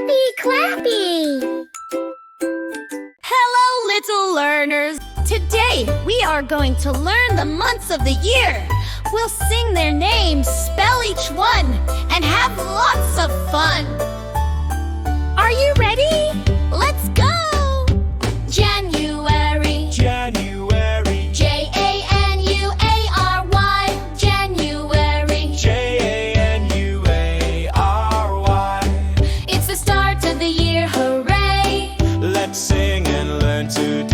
HappyClappy! Hello, little learners! Today, we are going to learn the months of the year. We'll sing their names, spell each one, and have lots of fun. Are you ready? Let's go! January. January. January. January. January. It's the start of the year, hooray! Let's sing and learn today.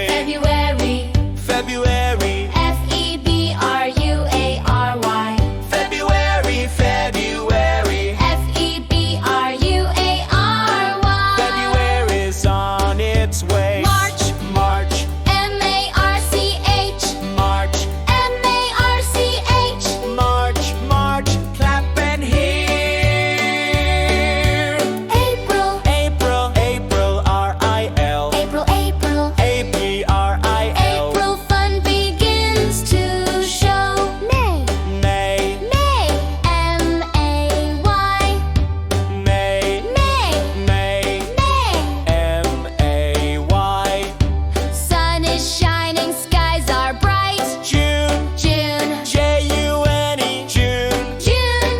February. February. February. February. February. February. February's on its way. March. March. March. March. March. March. March. Clap and hear. April. April. April. R-I-L. April. A-P-R-I-L. April fun begins to show. May. May. M-A-Y. May. May. M-A-Y. Sun is shining, skies are bright. June. June. J-U-N-E. June.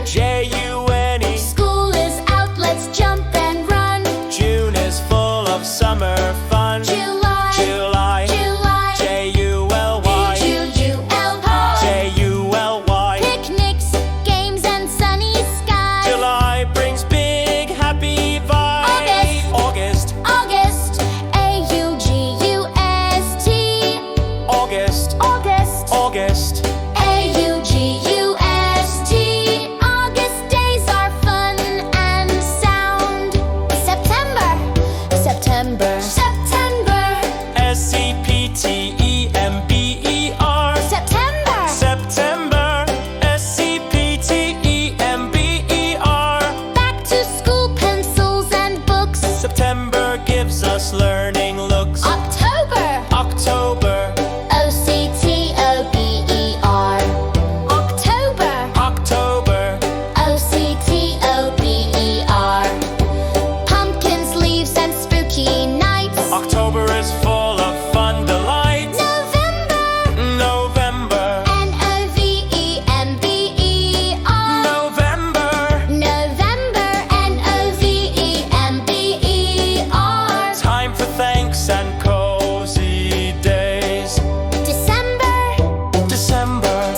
J-U-N-E. School is out, let's jump and run. June is full of summer fun. July. July. J-U-L-Y. J-U-L-Y. Picnics, games, and sunny skies. July brings big happy vibes. August. A-U-G-U-S-T. August. August. A-U-G-U-S-T. August days are fun and sound. September. S-E-P-T-E-M-B-E-R. September. S-E-P-T-E-M-B-E-R. Back to school, pencils and books. September gives us learning looks. October. October. O-C-T-O-B-E-R. October. O-C-T-O-B-E-R. Pumpkins, leaves, and spooky nights. October is full of fun delights. November. N-O-V-E-M-B-E-R. November. N-O-V-E-M-B-E-R. Time for thanks and cozy days. December. December.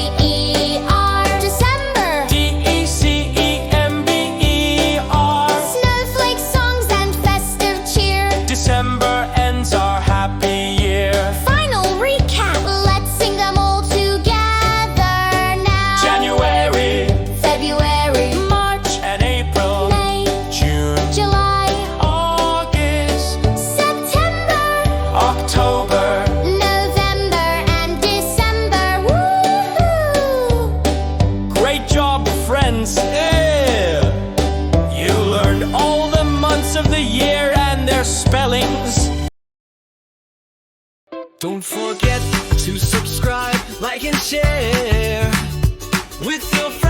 D-E-C-E-M-B-E-R. December. D-E-C-E-M-B-E-R. Snowflake songs and festive cheer. December ends our happy year. Final recap. Let's sing them all together now. January. February. March and April. May. June. July. August. September. October. November and December. Woohoo! Great job, friends. Yeah. You learned all the months of the year and their spellings. Don't forget to subscribe, like, and share with your friends.